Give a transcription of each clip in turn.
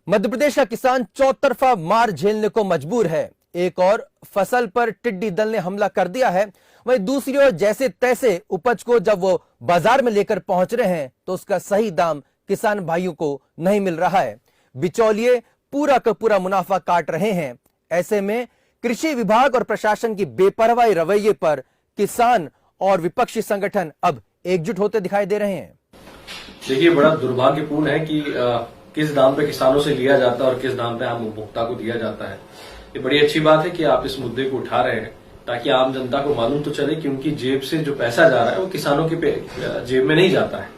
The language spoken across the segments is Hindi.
मध्य प्रदेश का किसान चौतरफा मार झेलने को मजबूर है। एक और फसल पर टिड्डी दल ने हमला कर दिया है, वहीं दूसरी ओर जैसे तैसे उपज को जब वो बाजार में लेकर पहुंच रहे हैं तो उसका सही दाम किसान भाइयों को नहीं मिल रहा है। बिचौलिए पूरा का पूरा मुनाफा काट रहे हैं। ऐसे में कृषि विभाग और प्रशासन की बेपरवाही रवैये पर किसान और विपक्षी संगठन अब एकजुट होते दिखाई दे रहे हैं। देखिए, बड़ा दुर्भाग्यपूर्ण है कि किस दाम पे किसानों से लिया जाता है और किस दाम पे आम उपभोक्ता को दिया जाता है। ये बड़ी अच्छी बात है कि आप इस मुद्दे को उठा रहे हैं ताकि आम जनता को मालूम तो चले कि उनकी जेब से जो पैसा जा रहा है वो किसानों की जेब में नहीं जाता है।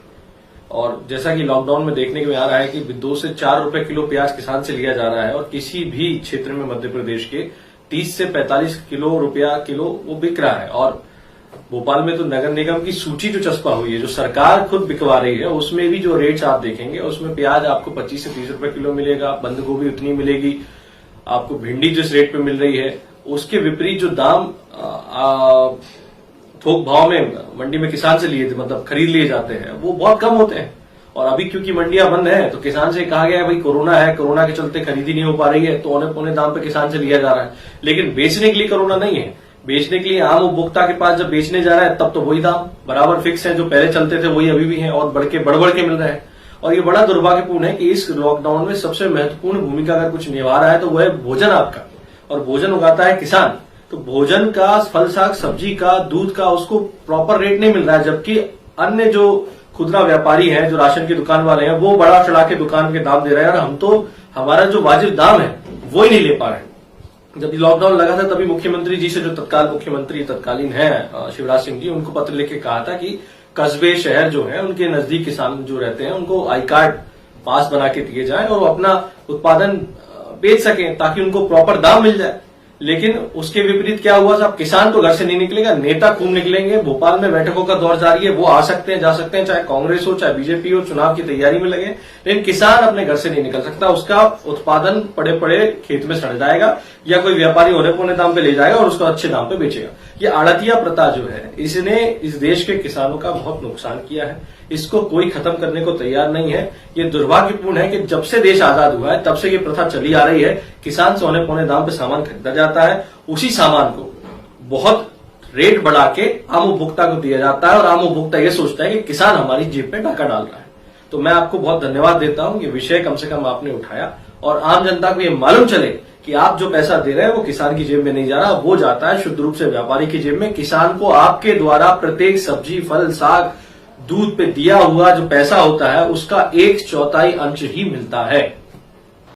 और जैसा कि लॉकडाउन में देखने में आ रहा है कि 2 से 4 रुपए किलो प्याज किसान से लिया जा रहा है और किसी भी क्षेत्र में मध्य प्रदेश के 30 से 45 रुपया किलो वो बिक रहा है। और भोपाल में तो नगर निगम की सूची जो चस्पा हुई है, जो सरकार खुद बिकवा रही है, उसमें भी जो रेट्स आप देखेंगे उसमें प्याज आपको 25 से 30 रुपए किलो मिलेगा, बंद गोभी उतनी मिलेगी, आपको भिंडी जिस रेट पे मिल रही है उसके विपरीत जो दाम थोक भाव में मंडी में किसान से लिए मतलब खरीद लिए जाते हैं वो बहुत कम होते हैं। और अभी क्योंकि मंडियां बंद है तो किसान से कहा गया है भाई कोरोना है, कोरोना के चलते खरीदी नहीं हो पा रही है तो औने पौने दाम पे किसान से लिया जा रहा है। लेकिन बेचने के लिए कोरोना नहीं है, बेचने के लिए आम उपभोक्ता के पास जब बेचने जा रहा है तब तो वही दाम बराबर फिक्स है, जो पहले चलते थे वही अभी भी हैं और बढ़ के मिल रहे हैं। और ये बड़ा दुर्भाग्यपूर्ण है कि इस लॉकडाउन में सबसे महत्वपूर्ण भूमिका अगर कुछ निभा रहा है तो वह है भोजन आपका, और भोजन उगाता है किसान। तो भोजन का, फल साग सब्जी का, दूध का उसको प्रॉपर रेट नहीं मिल रहा है, जबकि अन्य जो खुदरा व्यापारी हैं, जो राशन की दुकान वाले हैं, वो बड़ा चढ़ा के दुकान के दाम दे रहे हैं और हम तो हमारा जो वाजिब दाम है वो ही नहीं ले पा रहे हैं। जब लॉकडाउन लगा था तभी मुख्यमंत्री जी से, जो तत्कालीन है शिवराज सिंह जी, उनको पत्र लिख के कहा था कि कस्बे शहर जो है उनके नजदीक किसान जो रहते हैं उनको आई कार्ड पास बना के दिए जाए और वो अपना उत्पादन बेच सकें ताकि उनको प्रॉपर दाम मिल जाए। लेकिन उसके विपरीत क्या हुआ साहब, किसान तो घर से नहीं निकलेगा, नेता खूब निकलेंगे। भोपाल में बैठकों का दौर जारी है, वो आ सकते हैं जा सकते हैं, चाहे कांग्रेस हो चाहे बीजेपी हो, चुनाव की तैयारी में लगे, लेकिन किसान अपने घर से नहीं निकल सकता। उसका उत्पादन पड़े पड़े खेत में सड़ जाएगा या कोई व्यापारी औने पौने दाम पे ले जाएगा और उसको अच्छे दाम पे बेचेगा। ये आड़तिया प्रथा जो है इसने इस देश के किसानों का बहुत नुकसान किया है, इसको कोई खत्म करने को तैयार नहीं है। ये दुर्भाग्यपूर्ण है कि जब से देश आजाद हुआ है तब से ये प्रथा चली आ रही है। किसान से औने पौने दाम पे सामान खरीदा जाता है, उसी सामान को बहुत रेट बढ़ा के आम उपभोक्ता को दिया जाता है और आम उपभोक्ता ये सोचता है कि किसान हमारी जेब पे डाका डाल रहा है। तो मैं आपको बहुत धन्यवाद देता हूं, ये विषय कम से कम आपने उठाया और आम जनता को ये मालूम चले कि आप जो पैसा दे रहे हैं वो किसान की जेब में नहीं जा रहा, वो जाता है शुद्ध रूप से व्यापारी की जेब में। किसान को आपके द्वारा प्रत्येक सब्जी, फल, साग, दूध पे दिया हुआ जो पैसा होता है उसका 1/4 अंश ही मिलता है।